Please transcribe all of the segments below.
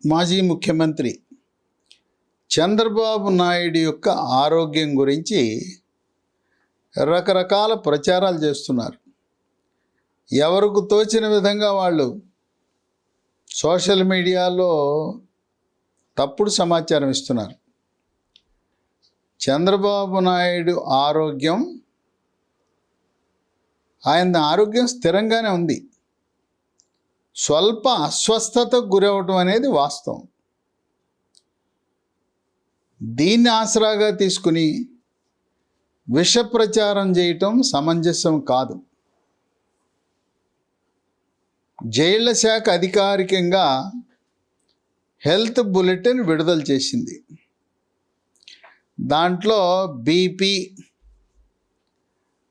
మాజీ ముఖ్యమంత్రి చంద్రబాబు నాయుడు యొక్క ఆరోగ్యం గురించి రకరకాల ప్రచారాలు చేస్తున్నారు. ఎవరికి తోచిన విధంగా వాళ్ళు సోషల్ మీడియాలో తప్పుడు సమాచారం ఇస్తున్నారు. చంద్రబాబు నాయుడు ఆయన ఆరోగ్యం స్థిరంగానే ఉంది. స్వల్ప అస్వస్థతకు గురవటం అనేది వాస్తవం. దీన్ని ఆసరాగా తీసుకుని విష ప్రచారం చేయటం సమంజసం కాదు. జైళ్ల శాఖ అధికారికంగా హెల్త్ బులెటిన్ విడుదల చేసింది. దాంట్లో బీపీ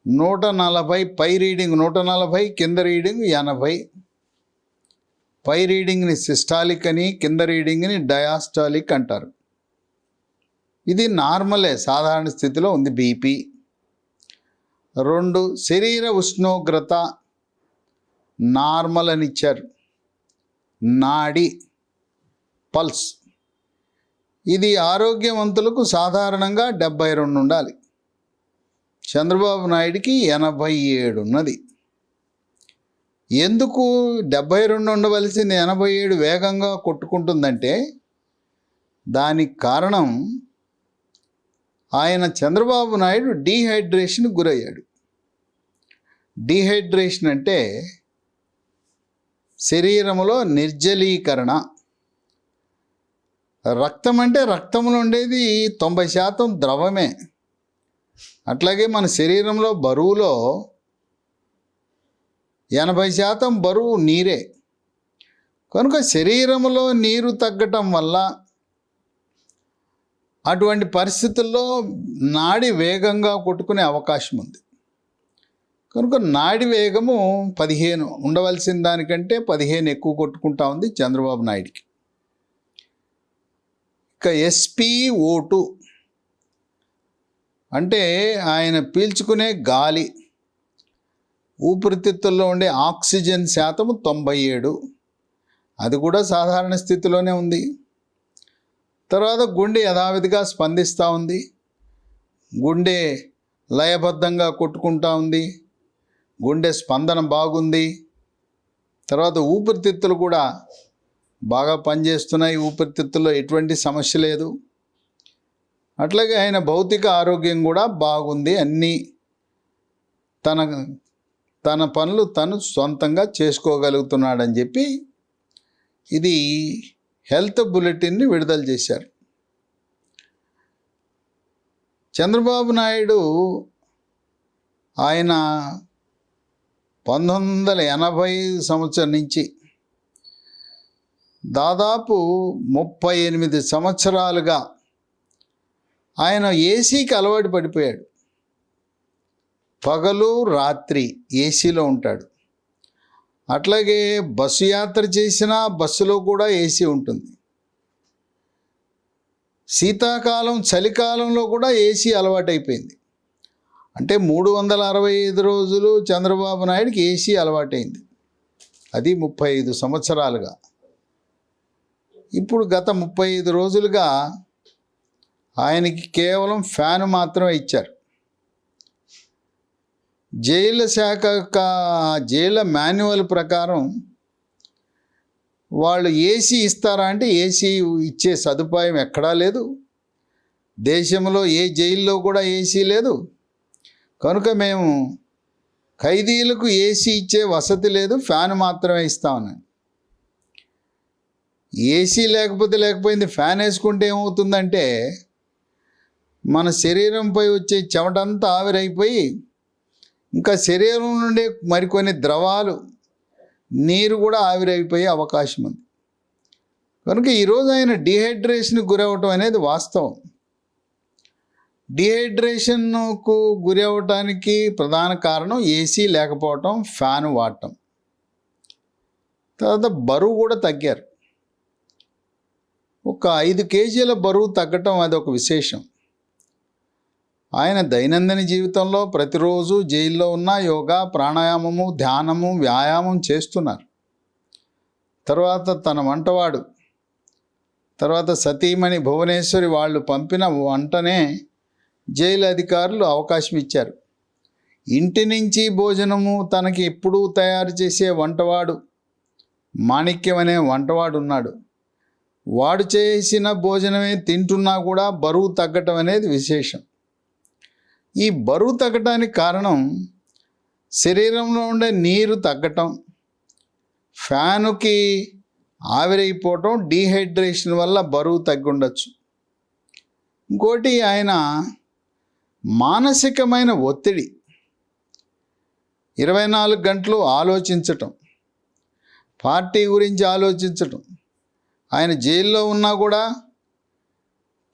140, పై రీడింగ్ 140, కింద రీడింగ్ 80. పై రీడింగ్ని సిస్టాలిక్ అని, కింద రీడింగ్ని డయాస్టాలిక్ అంటారు. ఇది నార్మలే, సాధారణ స్థితిలో ఉంది బీపీ. 2 శరీర ఉష్ణోగ్రత నార్మల్ అని ఇచ్చారు. నాడి పల్స్ ఇది ఆరోగ్యవంతులకు సాధారణంగా 72 ఉండాలి. చంద్రబాబు నాయుడికి 87 ఉన్నది. ఎందుకు 72 ఉండవలసింది 87 వేగంగా కొట్టుకుంటుందంటే దానికి కారణం ఆయన చంద్రబాబు నాయుడు డీహైడ్రేషన్కి గురయ్యాడు. డీహైడ్రేషన్ అంటే శరీరంలో నిర్జలీకరణ. రక్తం అంటే రక్తంలో ఉండేది 90% ద్రవమే. అట్లాగే మన శరీరంలో బరువులో 80% బరువు నీరే. కనుక శరీరంలో నీరు తగ్గటం వల్ల అటువంటి పరిస్థితుల్లో నాడి వేగంగా కొట్టుకునే అవకాశం ఉంది. కనుక నాడి వేగము 15 ఉండవలసిన దానికంటే 15 ఎక్కువ కొట్టుకుంటా ఉంది చంద్రబాబు నాయుడికి. ఇక SpO2 అంటే ఆయన పీల్చుకునే గాలి, ఊపిరితిత్తుల్లో ఉండే ఆక్సిజన్ శాతం 97. అది కూడా సాధారణ స్థితిలోనే ఉంది. తర్వాత గుండె యథావిధిగా స్పందిస్తూ ఉంది. గుండె లయబద్ధంగా కొట్టుకుంటా ఉంది. గుండె స్పందన బాగుంది. తర్వాత ఊపిరితిత్తులు కూడా బాగా పనిచేస్తున్నాయి. ఊపిరితిత్తుల్లో ఎటువంటి సమస్య లేదు. అట్లాగే ఆయన భౌతిక ఆరోగ్యం కూడా బాగుంది. అన్నీ తన పనులు తను సొంతంగా చేసుకోగలుగుతున్నాడని చెప్పి ఇది హెల్త్ బులెటిన్ని విడుదల చేశారు. చంద్రబాబు నాయుడు ఆయన 1985 సంవత్సరం నుంచి దాదాపు 38 సంవత్సరాలుగా ఆయన ఏసీకి అలవాటు పడిపోయాడు. పగలు రాత్రి ఏసీలో ఉంటాడు. అట్లాగే బస్సు యాత్ర చేసినా బస్సులో కూడా ఏసీ ఉంటుంది. శీతాకాలం చలికాలంలో కూడా ఏసీ అలవాటైపోయింది. అంటే 365 రోజులు చంద్రబాబు నాయుడికి ఏసీ అలవాటైంది. అది 35 సంవత్సరాలుగా. ఇప్పుడు గత 35 రోజులుగా ఆయనకి కేవలం ఫ్యాన్ మాత్రమే ఇచ్చారు. జైళ్ళ శాఖ జైళ్ళ మాన్యువల్ ప్రకారం వాళ్ళు ఏసీ ఇస్తారా అంటే ఏసీ ఇచ్చే సదుపాయం ఎక్కడా లేదు. దేశంలో ఏ జైల్లో కూడా ఏసీ లేదు. కనుక మేము ఖైదీలకు ఏసీ ఇచ్చే వసతి లేదు, ఫ్యాన్ మాత్రమే ఇస్తామని. ఏసీ లేకపోయింది, ఫ్యాన్ వేసుకుంటే ఏమవుతుందంటే మన శరీరంపై వచ్చే చెమటంతా ఆవిరైపోయి ఇంకా శరీరం నుండి మరికొన్ని ద్రవాలు, నీరు కూడా ఆవిరైపోయే అవకాశం ఉంది. కనుక ఈరోజు ఆయన డీహైడ్రేషన్కి గురవటం అనేది వాస్తవం. డీహైడ్రేషన్కు గురి అవ్వటానికి ప్రధాన కారణం ఏసీ లేకపోవటం, ఫ్యాన్ వాడటం. తర్వాత బరువు కూడా తగ్గారు. ఒక 5 కేజీల బరువు తగ్గటం అదొక విశేషం. ఆయన దైనందిన జీవితంలో ప్రతిరోజు జైల్లో ఉన్న యోగా, ప్రాణాయామము, ధ్యానము, వ్యాయామం చేస్తున్నారు. తర్వాత తన వంటవాడు తర్వాత సతీమణి భువనేశ్వరి వాళ్ళు పంపిన వంటనే జైలు అధికారులు అవకాశం ఇచ్చారు. ఇంటి నుంచి భోజనము తనకి ఎప్పుడూ తయారు చేసే వంటవాడు మాణిక్యం అనే వంటవాడు ఉన్నాడు. వాడు చేసిన భోజనమే తింటున్నా కూడా బరువు తగ్గటం అనేది విశేషం. ఈ బరువు తగ్గటానికి కారణం శరీరంలో ఉండే నీరు తగ్గటం, ఫ్యానుకి ఆవిరైపోవటం, డీహైడ్రేషన్ వల్ల బరువు తగ్గి ఉండొచ్చు. ఇంకోటి ఆయన మానసికమైన ఒత్తిడి, 24 గంటలు ఆలోచించటం, పార్టీ గురించి ఆలోచించటం. ఆయన జైల్లో ఉన్నా కూడా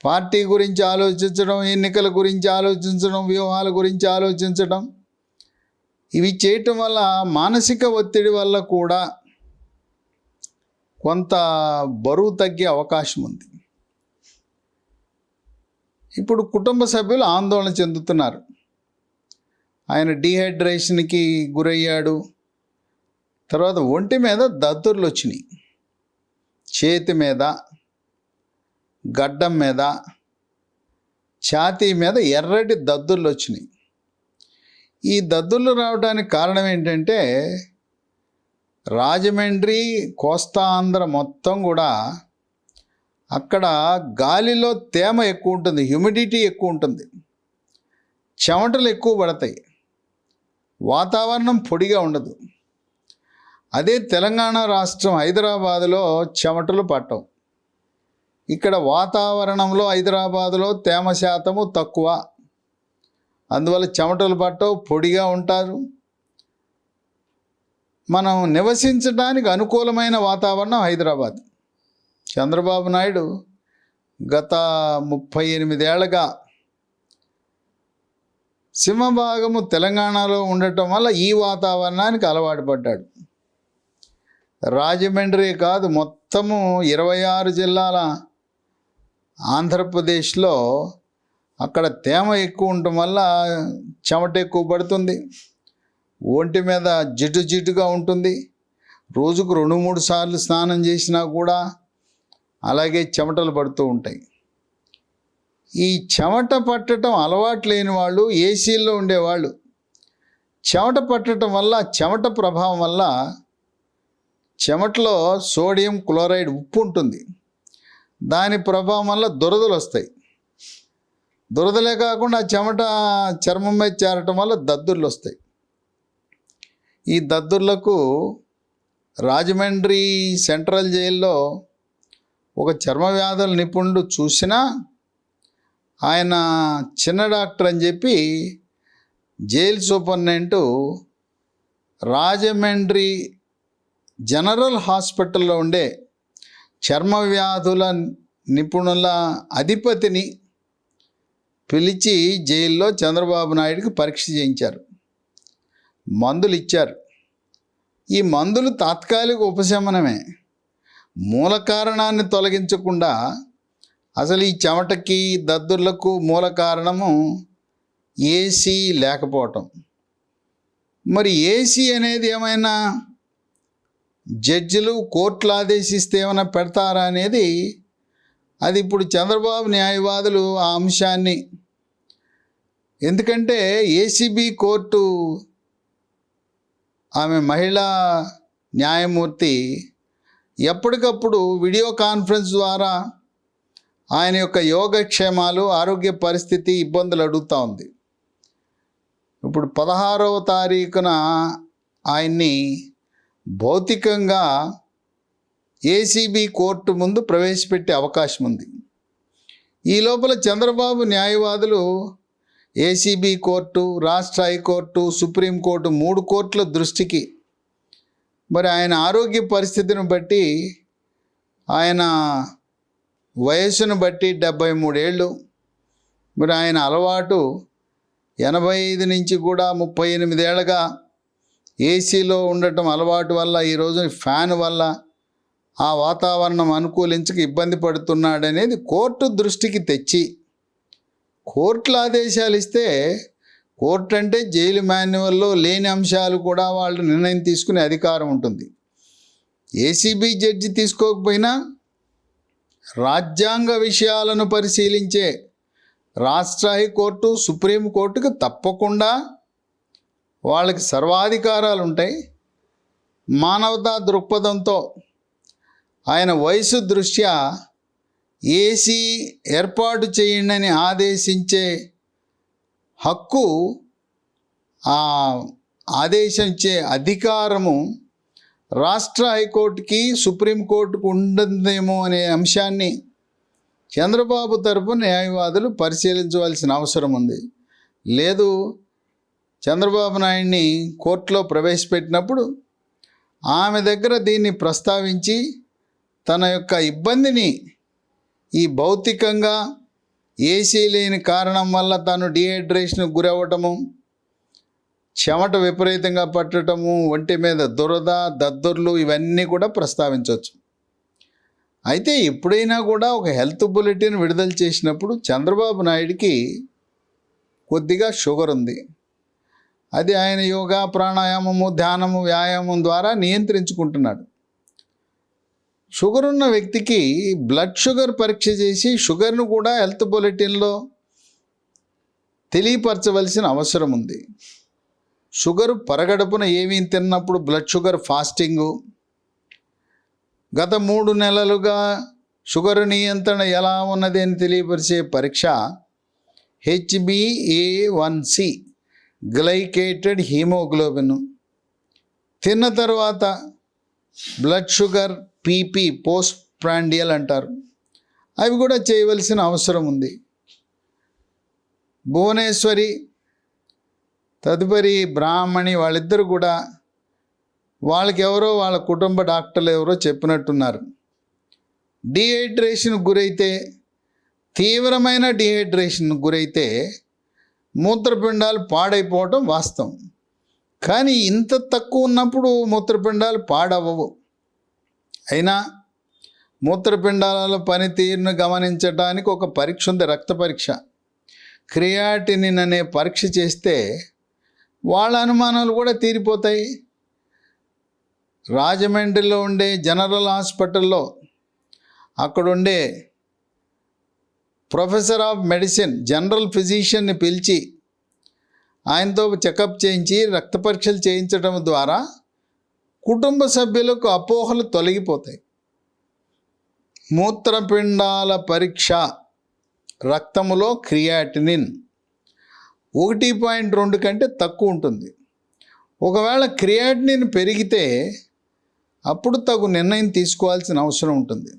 పార్టీ గురించి ఆలోచించడం, ఎన్నికల గురించి ఆలోచించడం, వ్యూహాల గురించి ఆలోచించడం, ఇవి చేయటం వల్ల మానసిక ఒత్తిడి వల్ల కూడా కొంత బరువు తగ్గే అవకాశం ఉంది. ఇప్పుడు కుటుంబ సభ్యులు ఆందోళన చెందుతున్నారు. ఆయన డీహైడ్రేషన్కి గురయ్యాడు. తర్వాత ఒంటి మీద దద్దుర్లు వచ్చినాయి, చేతి మీద, గడ్డం మీద, ఛాతీ మీద ఎర్రటి దద్దుర్లు వచ్చినాయి. ఈ దద్దుర్లు రావడానికి కారణం ఏంటంటే రాజమండ్రి, కోస్తా ఆంధ్ర మొత్తం కూడా అక్కడ గాలిలో తేమ ఎక్కువ ఉంటుంది, హ్యూమిడిటీ ఎక్కువ ఉంటుంది, చెమటలు ఎక్కువ పడతాయి, వాతావరణం పొడిగా ఉండదు. అదే తెలంగాణ రాష్ట్రం హైదరాబాదులో చెమటలు పట్టవు. ఇక్కడ వాతావరణంలో హైదరాబాదులో తేమ శాతము తక్కువ, అందువల్ల చెమటలు పట్టవు, పొడిగా ఉంటారు. మనం నివసించడానికి అనుకూలమైన వాతావరణం హైదరాబాద్. చంద్రబాబు నాయుడు గత 38 ఏళ్ళగా సింహభాగము తెలంగాణలో ఉండటం వల్ల ఈ వాతావరణానికి అలవాటు పడ్డాడు. రాజమండ్రి కాదు, మొత్తము 26 జిల్లాల ఆంధ్రప్రదేశ్లో అక్కడ తేమ ఎక్కువ ఉండటం వల్ల చెమట ఎక్కువ పడుతుంది, ఒంటి మీద జిడ్డు జిడ్డుగా ఉంటుంది. రోజుకు 2-3 సార్లు స్నానం చేసినా కూడా అలాగే చెమటలు పడుతూ ఉంటాయి. ఈ చెమట పట్టడం అలవాటు లేని వాళ్ళు, ఏసీల్లో ఉండేవాళ్ళు చెమట పట్టడం వల్ల, చెమట ప్రభావం వల్ల చెమటలో సోడియం క్లోరైడ్ ఉప్పు ఉంటుంది. దాని ప్రభావం వల్ల దురదలు వస్తాయి. దురదలే కాకుండా చెమట చర్మం మీద చేరటం వల్ల దద్దుర్లు వస్తాయి. ఈ దద్దుర్లకు రాజమండ్రి సెంట్రల్ జైల్లో ఒక చర్మ వ్యాధుల నిపుణుడు చూసినా ఆయన చిన్న డాక్టర్ అని చెప్పి జైలు సూపరింటెండెంట్ రాజమండ్రి జనరల్ హాస్పిటల్లో ఉండే చర్మ వ్యాధుల నిపుణుల అధిపతిని పిలిచి జైల్లో చంద్రబాబు నాయుడికి పరీక్ష చేయించారు, మందులు ఇచ్చారు. ఈ మందులు తాత్కాలిక ఉపశమనమే, మూల కారణాన్ని తొలగించకుండా. అసలు ఈ చెమటకి, దద్దుర్లకు మూల కారణము ఏసీ లేకపోవటం. మరి ఏసీ అనేది ఏమైనా జడ్జిలు, కోర్టులు ఆదేశిస్తే ఏమైనా పెడతారా అనేది, అది ఇప్పుడు చంద్రబాబు న్యాయవాదులు ఆ అంశాన్ని, ఎందుకంటే ఏసీబీ కోర్టు ఆమె మహిళా న్యాయమూర్తి ఎప్పటికప్పుడు వీడియో కాన్ఫరెన్స్ ద్వారా ఆయన యొక్క యోగక్షేమాలు, ఆరోగ్య పరిస్థితి, ఇబ్బందులు అడుగుతూ ఉంది. ఇప్పుడు 16వ తారీఖున ఆయన్ని భౌతికంగా ఏసీబీ కోర్టు ముందు ప్రవేశపెట్టే అవకాశం ఉంది. ఈ లోపల చంద్రబాబు న్యాయవాదులు ఏసీబీ కోర్టు, రాష్ట్ర హైకోర్టు, సుప్రీంకోర్టు 3 కోర్టుల దృష్టికి, మరి ఆయన ఆరోగ్య పరిస్థితిని బట్టి, ఆయన వయస్సును బట్టి 73 ఏళ్ళు, మరి ఆయన అలవాటు 85 నుంచి కూడా 38 ఏళ్ళగా ఏసీలో ఉండటం అలవాటు వల్ల, ఈరోజు ఫ్యాన్ వల్ల ఆ వాతావరణం అనుకూలించక ఇబ్బంది పడుతున్నాడనేది కోర్టు దృష్టికి తెచ్చి, కోర్టుల ఆదేశాలు ఇస్తే, కోర్టు అంటే జైలు మాన్యువల్లో లేని అంశాలు కూడా వాళ్ళు నిర్ణయం తీసుకునే అధికారం ఉంటుంది. ఏసీబీ జడ్జి తీసుకోకపోయినా రాజ్యాంగ విషయాలను పరిశీలించే రాష్ట్ర హైకోర్టు, సుప్రీంకోర్టుకు తప్పకుండా వాళ్ళకి సర్వాధికారాలు ఉంటాయి. మానవతా దృక్పథంతో ఆయన వయసు దృష్ట్యా ఏసీ ఏర్పాటు చేయండి ఆదేశించే హక్కు, ఆదేశించే అధికారము రాష్ట్ర హైకోర్టుకి, సుప్రీంకోర్టుకు ఉంటుందేమో అనే అంశాన్ని చంద్రబాబు తరపు న్యాయవాదులు పరిశీలించవలసిన అవసరం ఉంది. లేదు, చంద్రబాబు నాయుడిని కోర్టులో ప్రవేశపెట్టినప్పుడు ఆమె దగ్గర దీన్ని ప్రస్తావించి తన యొక్క ఇబ్బందిని, ఈ భౌతికంగా ఏసీ లేని కారణం వల్ల తాను డీహైడ్రేషన్కు గురవ్వటము, చెమట విపరీతంగా పట్టడము, ఒంటి మీద దురద, దద్దుర్లు, ఇవన్నీ కూడా ప్రస్తావించవచ్చు. అయితే ఎప్పుడైనా కూడా ఒక హెల్త్ బులెటిన్ విడుదల చేసినప్పుడు చంద్రబాబు నాయుడికి కొద్దిగా షుగర్ ఉంది. అది ఆయన యోగా, ప్రాణాయామము, ధ్యానము, వ్యాయామం ద్వారా నియంత్రించుకుంటున్నాడు. షుగర్ ఉన్న వ్యక్తికి బ్లడ్ షుగర్ పరీక్ష చేసి షుగర్ను కూడా హెల్త్ బులెటిన్లో తెలియపరచవలసిన అవసరం ఉంది. షుగరు పరగడుపున ఏమీ తిన్నప్పుడు బ్లడ్ షుగర్ ఫాస్టింగు, గత 3 నెలలుగా షుగర్ నియంత్రణ ఎలా ఉన్నది అని తెలియపరిచే పరీక్ష HbA1c గ్లైకేటెడ్ హీమోగ్లోబిన్, తిన్న తర్వాత blood sugar PP post prandial అంటారు, అవి కూడా చేయవలసిన అవసరం ఉంది. భువనేశ్వరి తదుపరి బ్రాహ్మణి వాళ్ళిద్దరు కూడా వాళ్ళకి ఎవరో వాళ్ళ కుటుంబ డాక్టర్లు ఎవరో చెప్పినట్టున్నారు, డీహైడ్రేషన్కు గురైతే, తీవ్రమైన డీహైడ్రేషన్కు గురైతే మూత్రపిండాలు పాడైపోవటం వాస్తవం. కానీ ఇంత తక్కువ ఉన్నప్పుడు మూత్రపిండాలు పాడవవు. అయినా మూత్రపిండాల పనితీరును గమనించడానికి ఒక పరీక్ష ఉంది, రక్త పరీక్ష. క్రియాటినిన్ అనే పరీక్ష చేస్తే వాళ్ళ అనుమానాలు కూడా తీరిపోతాయి. రాజమండ్రిలో ఉండే జనరల్ హాస్పిటల్లో అక్కడుండే ప్రొఫెసర్ ఆఫ్ మెడిసిన్, జనరల్ ఫిజిషియన్ని పిలిచి ఆయనతో చెకప్ చేయించి రక్త పరీక్షలు చేయించడం ద్వారా కుటుంబ సభ్యులకు అపోహలు తొలగిపోతాయి. మూత్రపిండాల పరీక్ష, రక్తములో క్రియాటినిన్ 1.2 కంటే తక్కువ ఉంటుంది. ఒకవేళ క్రియాటినిన్ పెరిగితే అప్పుడు తగు నిర్ణయం తీసుకోవాల్సిన అవసరం ఉంటుంది.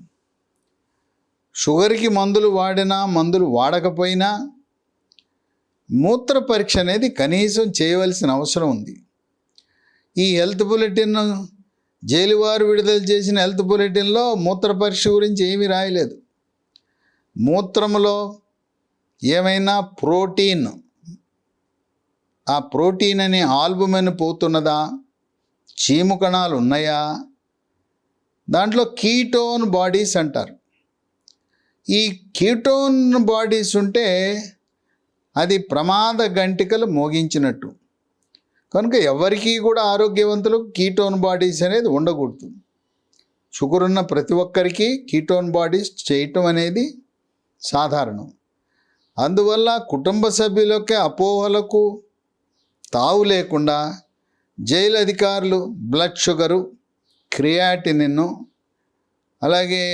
షుగర్కి మందులు వాడినా, మందులు వాడకపోయినా మూత్ర పరీక్ష అనేది కనీసం చేయవలసిన అవసరం ఉంది. ఈ హెల్త్ బులెటిన్, జైలువారు విడుదల చేసిన హెల్త్ బులెటిన్లో మూత్ర పరీక్ష గురించి ఏమీ రాయలేదు. మూత్రంలో ఏమైనా ప్రోటీన్, ఆ ప్రోటీన్ అనే ఆల్బుమిన్ పోతున్నదా, చీము కణాలు ఉన్నాయా, దాంట్లో కీటోన్ బాడీస్ అంటారు. ఈ కీటోన్ బాడీస్ ఉంటే అది ప్రమాద గంటికలు మోగించినట్టు. కనుక ఎవరికీ కూడా ఆరోగ్యవంతులకు కీటోన్ బాడీస్ అనేది ఉండకూడదు. షుగర్ ఉన్న ప్రతి ఒక్కరికి కీటోన్ బాడీస్ చేయటం అనేది సాధారణం. అందువల్ల కుటుంబ సభ్యులకే అపోహలకు తావు లేకుండా జైలు అధికారులు బ్లడ్ షుగరు, క్రియాటినిన్, అలాగే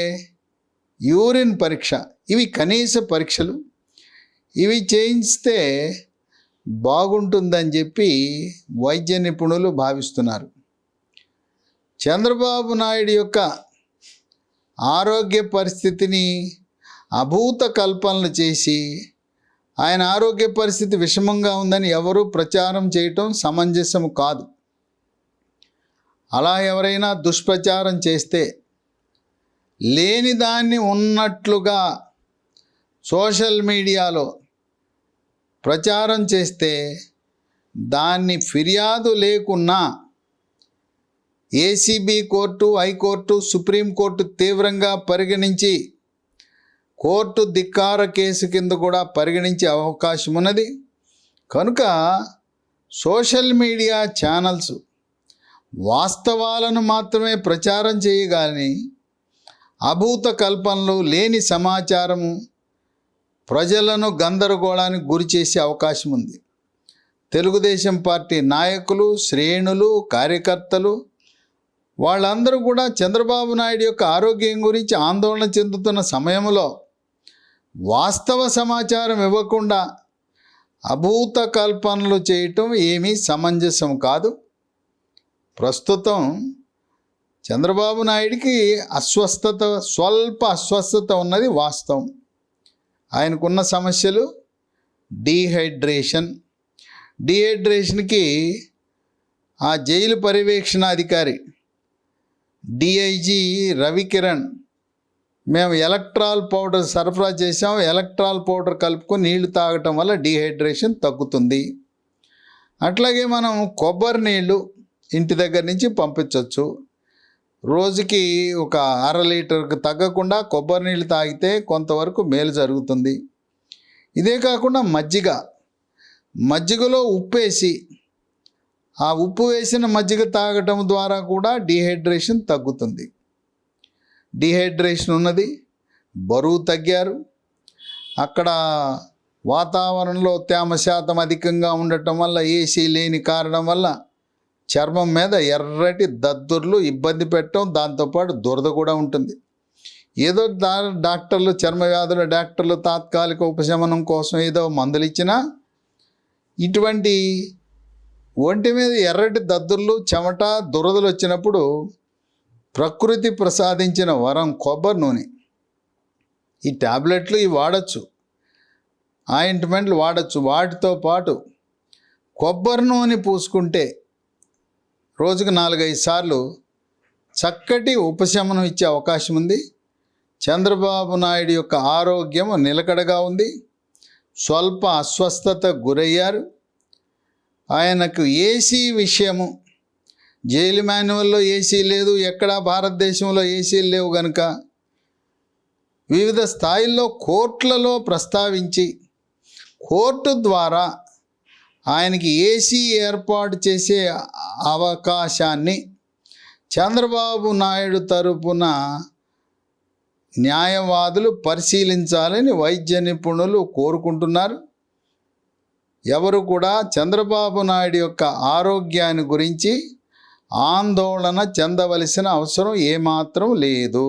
యూరిన్ పరీక్ష, ఇవి కనీస పరీక్షలు, ఇవి చేయిస్తే బాగుంటుందని చెప్పి వైద్య నిపుణులు భావిస్తున్నారు. చంద్రబాబు నాయుడు యొక్క ఆరోగ్య పరిస్థితిని అభూత కల్పనలు చేసి ఆయన ఆరోగ్య పరిస్థితి విషమంగా ఉందని ఎవరూ ప్రచారం చేయటం సమంజసం కాదు. అలా ఎవరైనా దుష్ప్రచారం చేస్తే, లేని దాన్ని ఉన్నట్లుగా సోషల్ మీడియాలో ప్రచారం చేస్తే దాన్ని ఫిర్యాదు లేకున్నా ఏసీబీ కోర్టు, హైకోర్టు, సుప్రీంకోర్టు తీవ్రంగా పరిగణించి కోర్టు ధిక్కార కేసు కింద కూడా పరిగణించే అవకాశం ఉన్నది. కనుక సోషల్ మీడియా ఛానల్స్ వాస్తవాలను మాత్రమే ప్రచారం చేయగాని అభూత కల్పనలు, లేని సమాచారము ప్రజలను గందరగోళానికి గురి చేసే అవకాశం ఉంది. తెలుగుదేశం పార్టీ నాయకులు, శ్రేణులు, కార్యకర్తలు వాళ్ళందరూ కూడా చంద్రబాబు నాయుడు యొక్క ఆరోగ్యం గురించి ఆందోళన చెందుతున్న సమయంలో వాస్తవ సమాచారం ఇవ్వకుండా అభూత కల్పనలు చేయటం ఏమీ సమంజసం కాదు. ప్రస్తుతం చంద్రబాబు నాయుడికి స్వల్ప అస్వస్థత ఉన్నది వాస్తవం. ఆయనకున్న సమస్యలు డీహైడ్రేషన్కి ఆ జైలు పర్యవేక్షణాధికారి డిఐజీ రవికిరణ్, మేము ఎలక్ట్రాల్ పౌడర్ సరఫరా చేసాం, ఎలక్ట్రాల్ పౌడర్ కలుపుకొని నీళ్లు తాగటం వల్ల డీహైడ్రేషన్ తగ్గుతుంది. అట్లాగే మనం కొబ్బరి నీళ్ళు ఇంటి దగ్గర నుంచి పంపించవచ్చు. రోజుకి ఒక 1/2 లీటర్కి తగ్గకుండా కొబ్బరి నీళ్ళు తాగితే కొంతవరకు మేలు జరుగుతుంది. ఇదే కాకుండా మజ్జిగలో ఉప్పేసి ఆ ఉప్పు వేసిన మజ్జిగ తాగటం ద్వారా కూడా డీహైడ్రేషన్ తగ్గుతుంది. డీహైడ్రేషన్ ఉన్నది, బరువు తగ్గారు. అక్కడ వాతావరణంలో తేమ శాతం అధికంగా ఉండటం వల్ల, ఏసీ లేని కారణం వల్ల చర్మం మీద ఎర్రటి దద్దుర్లు ఇబ్బంది పెట్టడం, దాంతోపాటు దురద కూడా ఉంటుంది. ఏదో డాక్టర్లు, చర్మ వ్యాధుల డాక్టర్లు తాత్కాలిక ఉపశమనం కోసం ఏదో మందులు ఇచ్చినా ఇటువంటి ఒంటి మీద ఎర్రటి దద్దుర్లు, చెమట, దురదలు వచ్చినప్పుడు ప్రకృతి ప్రసాదించిన వరం కొబ్బరి నూనె. ఈ టాబ్లెట్లు ఇవి వాడచ్చు, ఆయింట్మెంట్లు వాడచ్చు. వాటితో పాటు కొబ్బరి నూనె పూసుకుంటే రోజుకు 4-5 సార్లు చక్కటి ఉపశమనం ఇచ్చే అవకాశం ఉంది. చంద్రబాబు నాయుడు యొక్క ఆరోగ్యం నిలకడగా ఉంది. స్వల్ప అస్వస్థత గురయ్యారు. ఆయనకు ఏసీ విషయము, జైలు మాన్యువల్లో ఏసీ లేదు, ఎక్కడా భారతదేశంలో ఏసీలు లేవు కనుక వివిధ స్థాయిల్లో కోర్టులలో ప్రస్తావించి కోర్టు ద్వారా ఆయనకి ఏసీ ఏర్పాటు చేసే అవకాశాన్ని చంద్రబాబు నాయుడు తరపున న్యాయవాదులు పరిశీలించాలని వైద్య నిపుణులు కోరుకుంటున్నారు. ఎవరు కూడా చంద్రబాబు నాయుడు యొక్క ఆరోగ్యాన్ని గురించి ఆందోళన చెందవలసిన అవసరం ఏమాత్రం లేదు.